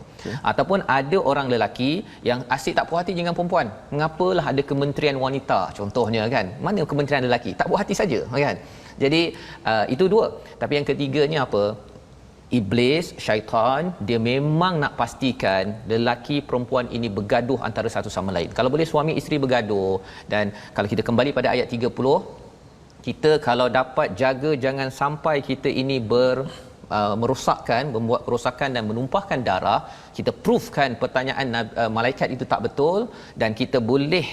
Ataupun ada orang lelaki yang asyik tak puas hati dengan perempuan. Mengapalah ada kementerian wanita contohnya, kan? Mana kementerian lelaki? Tak puas hati saja, kan? Jadi itu dua. Tapi yang ketiganya apa? Iblis, syaitan, dia memang nak pastikan lelaki perempuan ini bergaduh antara satu sama lain. Kalau boleh suami isteri bergaduh. Dan kalau kita kembali pada ayat 30, kita kalau dapat jaga jangan sampai kita ini merosakkan, membuat kerosakan dan menumpahkan darah, kita proofkan pertanyaan malaikat itu tak betul, dan kita boleh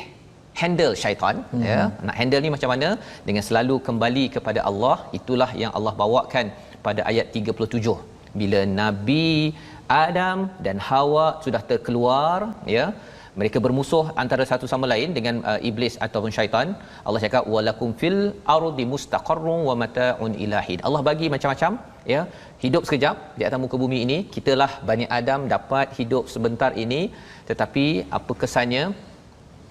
handle syaitan, ya. Nak handle ni macam mana? Dengan selalu kembali kepada Allah. Itulah yang Allah bawakan pada ayat 37, bila Nabi Adam dan Hawa sudah terkeluar, ya, mereka bermusuh antara satu sama lain dengan iblis ataupun syaitan. Allah cakap walakum fil ardi mustaqarrun wa mata'un ilahin. Allah bagi macam-macam, ya. Hidup sekejap di atas muka bumi ini, kitalah Bani Adam dapat hidup sebentar ini, tetapi apa kesannya?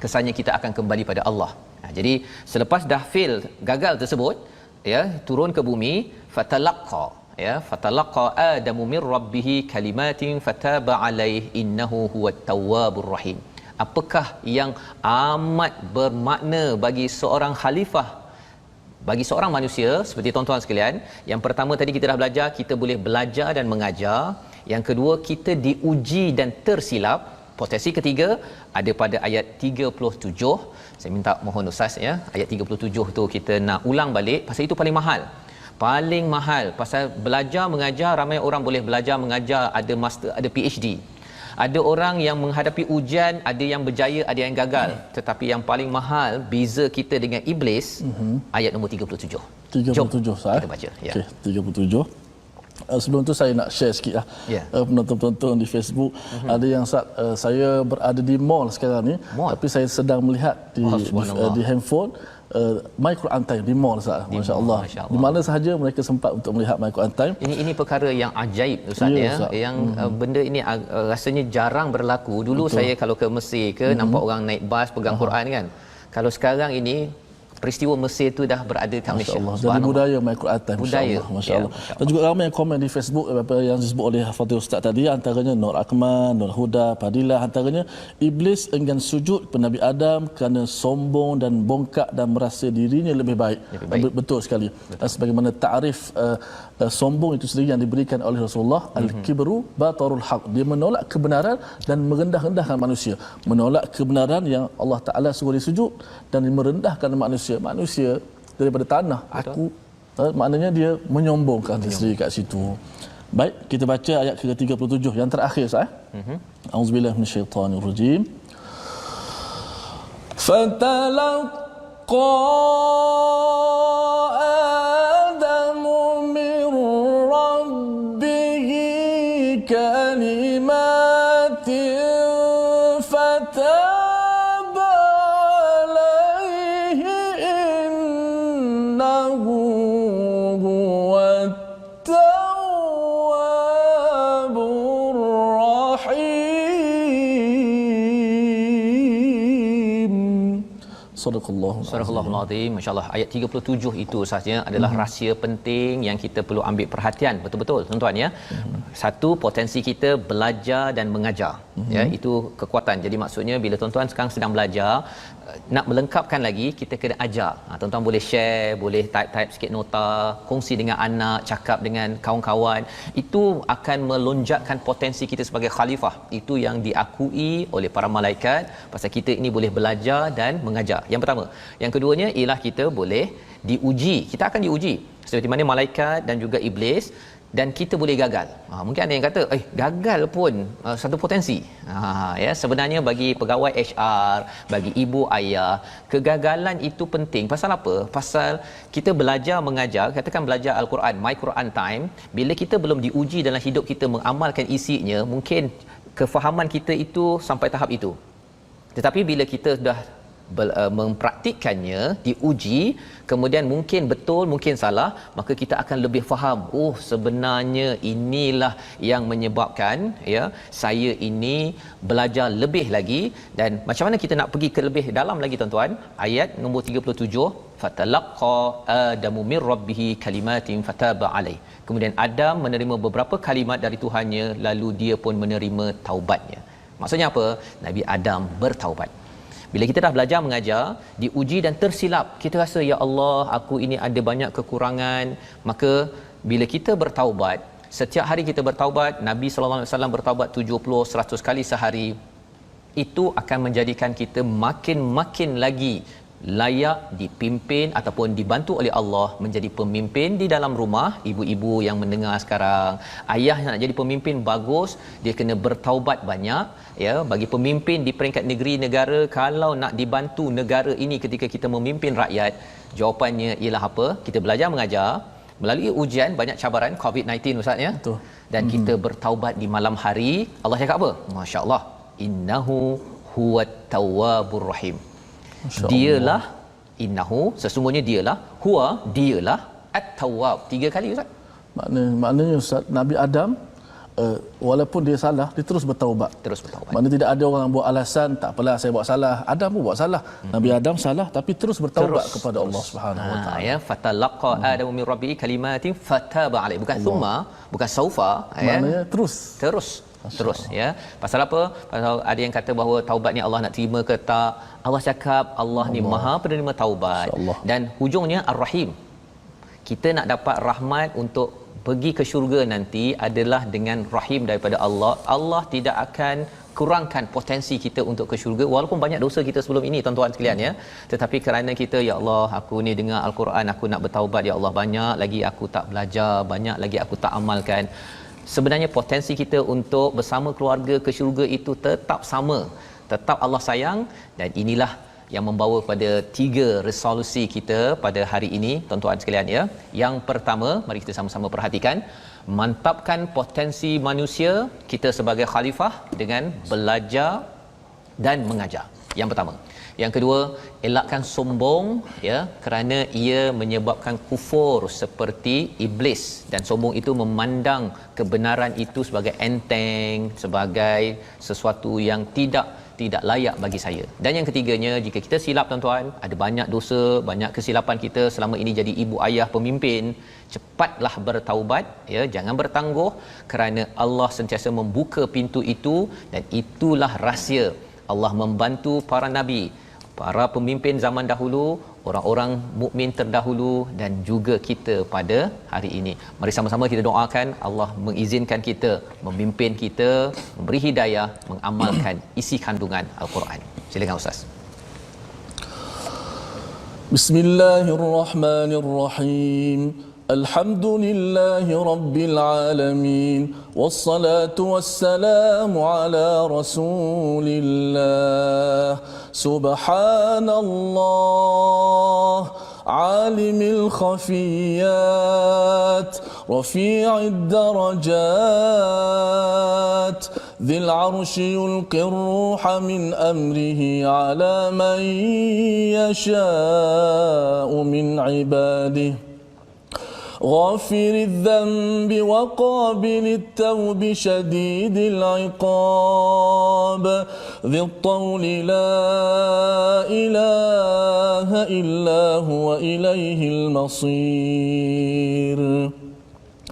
Kesannya kita akan kembali pada Allah. Jadi selepas dah gagal tersebut, ya, turun ke bumi, fatalaqa adamu min rabbih kalimatin fataba alaihi innahu huwat tawwabur rahim. Apakah yang amat bermakna bagi seorang khalifah, bagi seorang manusia seperti tuan-tuan sekalian? Yang pertama tadi kita dah belajar, kita boleh belajar dan mengajar. Yang kedua, kita diuji dan tersilap. Potensi ketiga ada pada ayat 37. Saya minta mohon Ustaz, ya, ayat 37 tu kita nak ulang balik, pasal itu paling mahal. Pasal belajar mengajar, ramai orang boleh belajar mengajar, ada master, ada PhD. Ada orang yang menghadapi ujian, ada yang berjaya, ada yang gagal. Tetapi yang paling mahal, beza kita dengan iblis, ayat nombor 37. 37 Ustaz. Kita baca, ya. Okey, 37. Sebelum tu saya nak share sikit lah, penonton-penonton di Facebook. Ada yang saya berada di mall sekarang ni, tapi saya sedang melihat di handphone My Quran Time di mall, Masya-Allah. Di mana sahaja mereka sempat untuk melihat My Quran Time. Ini perkara yang ajaib, Ustaz, ya. Yang benda ini rasanya jarang berlaku. Dulu saya kalau ke Mesir nampak orang naik bas pegang Quran, kan. Kalau sekarang ini peristiwa Mesir tu dah berada kat Malaysia. Jadi budaya My Quran Time, budaya, masya-Allah. Dan juga ramai yang komen di Facebook apa yang disebut oleh Fadil Ustaz tadi, antaranya Nur Akmal, Nur Huda, Fadilah, antaranya iblis enggan sujud kepada Nabi Adam kerana sombong dan bongkak dan merasa dirinya lebih baik. Betul sekali. Dan sebagaimana takrif sombong itu sendiri yang diberikan oleh Rasulullah, al-kibru batarul haq. Dia menolak kebenaran dan merendah-rendahkan manusia. Menolak kebenaran yang Allah Taala suruh dia sujud dan merendahkan manusia daripada tanah. Aku maknanya dia menyombongkan diri sendiri kat situ. Baik, kita baca ayat ke-37 yang terakhir, Ustaz. Auzubillahi minasyaitanirrajim. Fatalaqa Adamu min rabbih kalimatin fataba alaihi innahu huwat tawwabur rahim. Sadaqallahul azim. Masya-Allah, ayat 37 itu sahaja adalah rahsia penting yang kita perlu ambil perhatian betul-betul, tuan-tuan, ya. Satu, potensi kita belajar dan mengajar. Ya, itu kekuatan. Jadi maksudnya bila tuan-tuan sekarang sedang belajar, nak melengkapkan lagi, kita kena ajar. Tuan-tuan boleh share, boleh type sikit nota, kongsi dengan anak, cakap dengan kawan-kawan. Itu akan melonjakkan potensi kita sebagai khalifah. Itu yang diakui oleh para malaikat pasal kita ini boleh belajar dan mengajar. Yang pertama. Yang keduanya ialah kita boleh diuji. Kita akan diuji. Seperti mana malaikat dan juga iblis, dan kita boleh gagal. Mungkin ada yang kata, gagal pun satu potensi. Ya, sebenarnya bagi pegawai HR, bagi ibu ayah, kegagalan itu penting. Pasal apa? Pasal kita belajar mengajar, katakan belajar Al-Quran, My Quran Time, bila kita belum diuji dalam hidup kita mengamalkan isinya, mungkin kefahaman kita itu sampai tahap itu. Tetapi bila kita dah mempraktikkannya, diuji, kemudian mungkin betul, mungkin salah, maka kita akan lebih faham, sebenarnya inilah yang menyebabkan ya saya ini belajar lebih lagi. Dan macam mana kita nak pergi ke lebih dalam lagi, tuan-tuan? Ayat nombor 37, fatalaqa adamu mir rabbih kalimatin fataba alaih. Kemudian Adam menerima beberapa kalimat dari Tuhannya, lalu dia pun menerima taubatnya. Maksudnya apa? Nabi Adam bertaubat. Bila kita dah belajar mengajar, diuji dan tersilap, kita rasa, ya Allah, aku ini ada banyak kekurangan. Maka bila kita bertaubat, setiap hari kita bertaubat, Nabi SAW bertaubat 70-100 kali sehari, itu akan menjadikan kita makin lagi layak dipimpin ataupun dibantu oleh Allah menjadi pemimpin di dalam rumah. Ibu-ibu yang mendengar sekarang, ayah nak jadi pemimpin bagus, dia kena bertaubat banyak. Ya, bagi pemimpin di peringkat negeri negara, kalau nak dibantu negara ini ketika kita memimpin rakyat, jawapannya ialah apa? Kita belajar mengajar melalui ujian, banyak cabaran COVID-19 ustaz ya. Betul. Dan kita bertaubat di malam hari. Allah cakap apa? Masya-Allah, innahu huwat tawwabur rahim. Dialah, innahu, sesungguhnya dialah, huwa, dialah, at-tawwab. 3 kali ustaz. Maknanya Ustaz, Nabi Adam walaupun dia salah, dia terus bertaubat. Maknanya tidak ada orang buat alasan, tak apalah saya buat salah. Adam pun buat salah. Nabi Adam salah tapi terus bertaubat kepada Allah Subhanahu Wa Taala. Ya, fatalaqa adamu min rabbi kalimatin fataba alaihi. Bukan thumma, bukan saufa, maknanya terus ya. Pasal apa? Pasal ada yang kata bahawa taubat ni Allah nak terima ke tak. Allah cakap Allah ni Maha penerima taubat, dan hujungnya Ar-Rahim. Kita nak dapat rahmat untuk pergi ke syurga nanti adalah dengan rahim daripada Allah. Allah tidak akan kurangkan potensi kita untuk ke syurga walaupun banyak dosa kita sebelum ini, tuan-tuan sekalian ya. Tetapi kerana kita, ya Allah, aku ni dengar Al-Quran, aku nak bertaubat, ya Allah, banyak lagi aku tak belajar, banyak lagi aku tak amalkan. Sebenarnya potensi kita untuk bersama keluarga ke syurga itu tetap sama. Tetap Allah sayang, dan inilah yang membawa pada 3 resolusi kita pada hari ini, tuan-tuan sekalian ya. Yang pertama, mari kita sama-sama perhatikan, mantapkan potensi manusia kita sebagai khalifah dengan belajar dan mengajar. Yang pertama. Yang kedua, elakkan sombong ya, kerana ia menyebabkan kufur seperti iblis, dan sombong itu memandang kebenaran itu sebagai enteng, sebagai sesuatu yang tidak layak bagi saya. Dan yang ketiganya, jika kita silap, tuan-tuan, ada banyak dosa, banyak kesilapan kita selama ini jadi ibu ayah pemimpin, cepatlah bertaubat ya, jangan bertangguh, kerana Allah sentiasa membuka pintu itu, dan itulah rahsia Allah membantu para nabi, para pemimpin zaman dahulu, orang-orang mukmin terdahulu, dan juga kita pada hari ini. Mari sama-sama kita doakan Allah mengizinkan kita, memimpin kita, memberi hidayah, mengamalkan isi kandungan Al-Quran. Silakan Ustaz. Bismillahirrahmanirrahim. Alhamdulillahi Rabbil Alamin. Wassalatu wassalamu ala Rasulillah. Subhanallah Alimil khafiyat Rafi'id darajat Dhil arshi yulqir ruha min amrihi ala man yasha'u min ibadihi غافر الذنب وقابل التوب شديد العقاب ذي الطول لا إله إلا هو إليه المصير.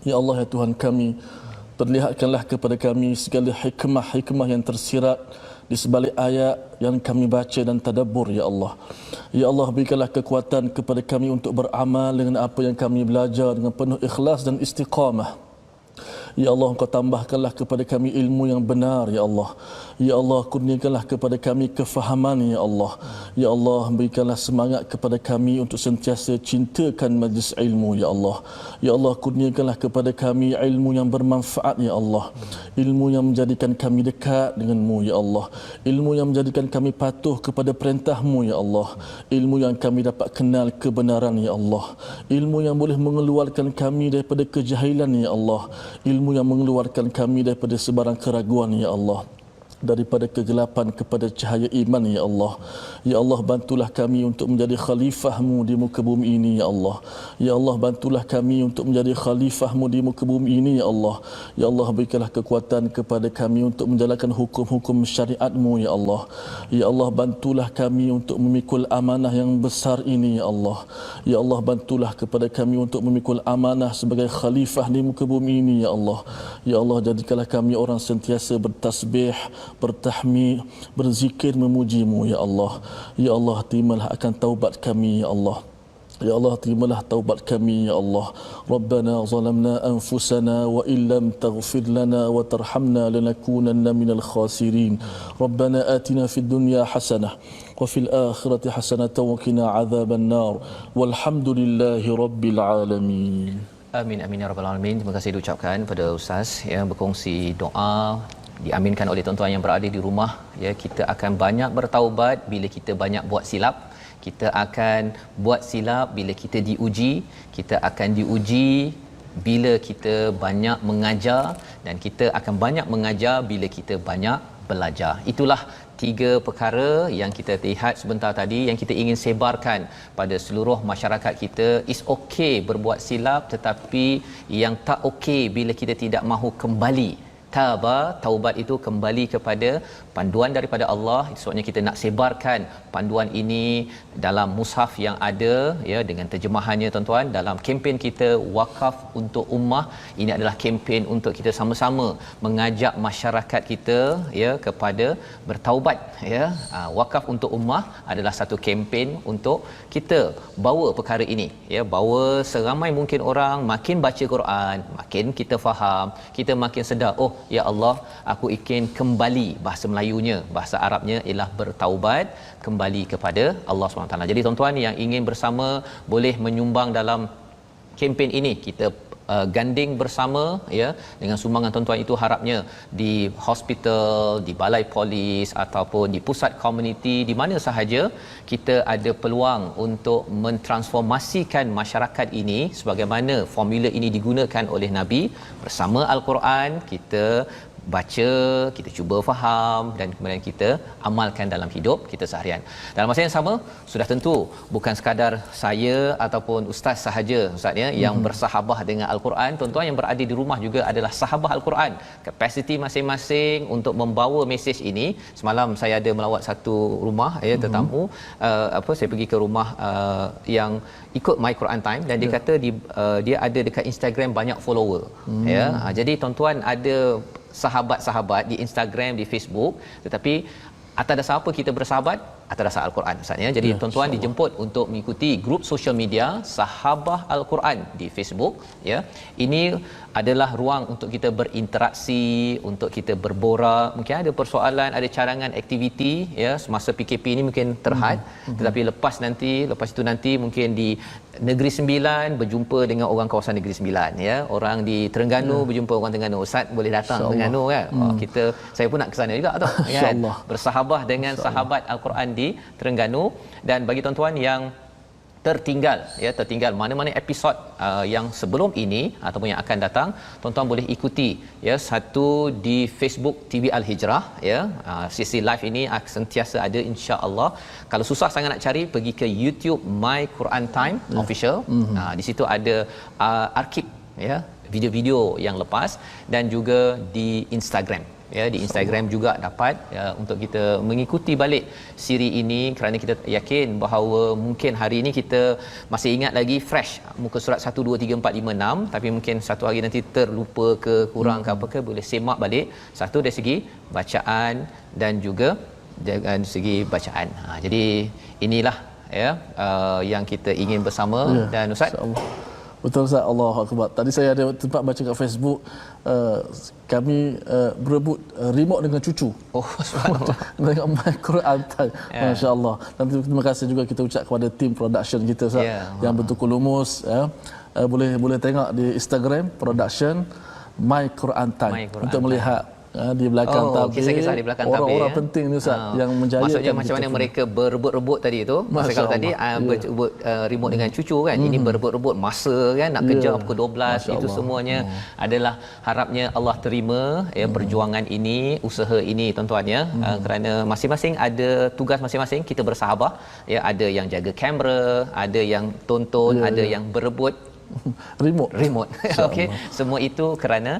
Ya Allah, ya Tuhan kami, Perlihatkanlah kepada kami segala hikmah-hikmah yang tersirat di sebalik ayat yang kami baca dan tadabbur, ya Allah. Ya Allah, berikanlah kekuatan kepada kami untuk beramal dengan apa yang kami belajar dengan penuh ikhlas dan istiqamah. Ya Allah, Engkau tambahkanlah kepada kami ilmu yang benar, ya Allah. Ya Allah, kurniakanlah kepada kami kefahaman, ya Allah. Ya Allah, berikanlah semangat kepada kami untuk sentiasa cintakan majlis ilmu, ya Allah. Ya Allah, kurniakanlah kepada kami ilmu yang bermanfaat, ya Allah. Ilmu yang menjadikan kami dekat dengan-Mu, ya Allah. Ilmu yang menjadikan kami patuh kepada perintah-Mu, ya Allah. Ilmu yang kami dapat kenal kebenaran, ya Allah. Ilmu yang boleh mengeluarkan kami daripada kejahilan, ya Allah. Ilmu yang mengeluarkan kami daripada sebarang keraguan, ya Allah, daripada kegelapan kepada cahaya iman, ya Allah. Ya Allah, bantulah kami untuk menjadi khalifah-Mu di muka bumi ini, ya Allah. Ya Allah, bantulah kami untuk menjadi khalifah-Mu di muka bumi ini, ya Allah. Ya Allah, berikanlah kekuatan kepada kami untuk menjalankan hukum-hukum syariat-Mu, ya Allah. Ya Allah, bantulah kami untuk memikul amanah yang besar ini, ya Allah. Ya Allah, bantulah kepada kami untuk memikul amanah sebagai khalifah di muka bumi ini, ya Allah. Ya Allah, jadikanlah kami orang sentiasa bertasbih, bertahmid, berzikir, memuji-Mu, ya Allah. Ya Allah, terimalah akan taubat kami, ya Allah. Ya Allah, terimalah taubat kami, ya Allah. Rabbana zalamna anfusana wa illam taghfir lana wa tarhamna lanakunanna minal khasirin. Rabbana atina fid dunya hasanah wa fil akhirati hasanatan wa qina adzaban nar. Walhamdulillahi rabbil alamin. Amin amin ya rabbal alamin. Terima kasih diucapkan pada Ustaz yang berkongsi doa diaminkan oleh tuan-tuan yang berada di rumah, ya. Kita akan banyak bertaubat bila kita banyak buat silap. Kita akan buat silap bila kita diuji. Kita akan diuji bila kita banyak mengajar, dan kita akan banyak mengajar bila kita banyak belajar. Itulah 3 perkara yang kita lihat sebentar tadi, yang kita ingin sebarkan pada seluruh masyarakat kita. Is okey berbuat silap, tetapi yang tak okey bila kita tidak mahu kembali. Taubat itu kembali kepada panduan daripada Allah. Sebabnya kita nak sebarkan panduan ini dalam mushaf yang ada, ya, dengan terjemahannya, tuan-tuan. Dalam kempen kita Wakaf untuk Ummah, ini adalah kempen untuk kita sama-sama mengajak masyarakat kita, ya, kepada bertaubat, ya. Wakaf untuk Ummah adalah satu kempen untuk kita bawa perkara ini, ya, bawa seramai mungkin orang makin baca Quran, makin kita faham, kita makin sedar, oh ya Allah, aku ingin kembali. Bahasa Melayunya, bahasa Arabnya ialah bertaubat, kembali kepada Allah SWT. Jadi tuan-tuan yang ingin bersama boleh menyumbang dalam kempen ini. Kita ganding bersama, ya, dengan sumbangan tuan-tuan itu harapnya di hospital, di balai polis ataupun di pusat komuniti, di mana sahaja kita ada peluang untuk mentransformasikan masyarakat ini sebagaimana formula ini digunakan oleh Nabi. Bersama Al-Quran kita baca, kita cuba faham, dan kemudian kita amalkan dalam hidup kita seharian. Dalam masa yang sama, sudah tentu bukan sekadar saya ataupun ustaz sahaja, ustaz, ya, yang bersahabah dengan Al-Quran. Tuan-tuan yang berada di rumah juga adalah sahabah Al-Quran. Kapasiti masing-masing untuk membawa mesej ini. Semalam saya ada melawat satu rumah, ya, tetamu, saya pergi ke rumah yang ikut My Quran Time, dan dia kata dia ada dekat Instagram banyak follower, ya. Jadi tuan-tuan ada sahabat-sahabat di Instagram, di Facebook, tetapi atas dasar apa kita bersahabat? Atas dasar Al-Quran, Ustaz, ya. Jadi tuan-tuan dijemput untuk mengikuti grup social media Sahabah Al-Quran di Facebook, ya. Ini adalah ruang untuk kita berinteraksi, untuk kita berborak. Mungkin ada persoalan, ada carangan aktiviti, ya, semasa PKP ini mungkin terhad, tetapi lepas itu nanti mungkin di Negeri Sembilan berjumpa dengan orang kawasan Negeri Sembilan, ya. Orang di Terengganu berjumpa orang Terengganu. Ustaz boleh datang ke Terengganu, kan? Saya pun nak ke sana juga, tu, kan? Bersahabah dengan sahabat Al-Quran di Terengganu. Dan bagi tuan-tuan yang tertinggal mana-mana episod yang sebelum ini ataupun yang akan datang, tuan-tuan boleh ikuti, ya, satu di Facebook TV Al-Hijrah, ya. Sesi live ini akan sentiasa ada, insya-Allah. Kalau susah sangat nak cari, pergi ke YouTube My Quran Time Official. Di situ ada arsip, ya, video-video yang lepas, dan juga di Instagram. ya, di Instagram juga dapat ya, untuk kita mengikuti balik siri ini, kerana kita yakin bahawa mungkin hari ini kita masih ingat lagi fresh muka surat 1 2 3 4 5 6, tapi mungkin satu hari nanti terlupa ke kurang ke apa ke, boleh semak balik, satu dari segi bacaan dan juga dari segi bacaan. Jadi inilah ya yang kita ingin bersama dan Ustaz. Betul Ustaz, Allahu Akbar. Tadi saya ada tempat baca kat Facebook, kami berebut remote dengan cucu. Oh, subhanallah. Dengan My Quran Time. Masya-Allah. Dan terima kasih juga kita ucap kepada tim production kita Ustaz, yang betul lumus ya. Boleh tengok di Instagram production My Quran Time untuk melihat di belakang tabir, kisah-kisah di belakang tabir, orang-orang penting ni Ustaz yang menjayakan. Maksudnya macam mana mereka berebut-rebut tadi tu. Masa kalau tadi berebut remote dengan cucu kan, ini berebut-rebut masa kan, nak kejar pukul 12. Itu semuanya adalah harapnya Allah terima ya perjuangan ini, usaha ini tuan-tuan ya. Kerana masing-masing ada tugas masing-masing. Kita bersahabat ya, ada yang jaga kamera, ada yang tonton, ada yang berebut remote. Okey, semua itu kerana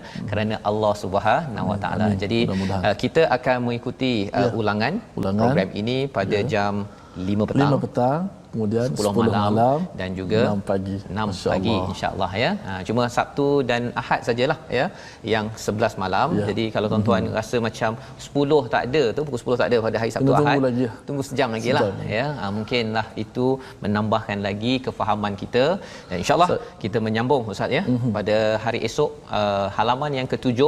Allah Subhanahu Wa Taala. Jadi kita akan mengikuti ulangan program ini pada jam 5 petang, kemudian 10 malam dan juga 6 pagi insya-Allah ya. Cuma Sabtu dan Ahad sajalah ya yang 11 malam. Jadi kalau tuan-tuan rasa macam 10 tak ada tu, pukul 10 tak ada pada hari Sabtu Ahad, tunggu sejam lagi lah ya. Mungkinlah itu menambahkan lagi kefahaman kita. Dan insya-Allah kita menyambung Ustaz ya pada hari esok, halaman yang ke-7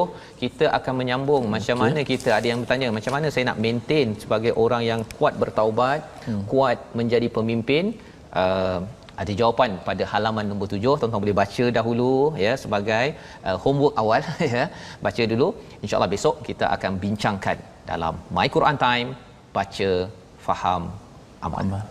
kita akan menyambung macam mana kita, ada yang bertanya macam mana saya nak maintain sebagai orang yang kuat bertaubat, kuat menjadi pemimpin. Ada jawapan pada halaman nombor 7. Tuan-tuan boleh baca dahulu ya, sebagai homework awal ya. Baca dulu, insya-Allah besok kita akan bincangkan dalam My Quran Time, baca, faham, amal.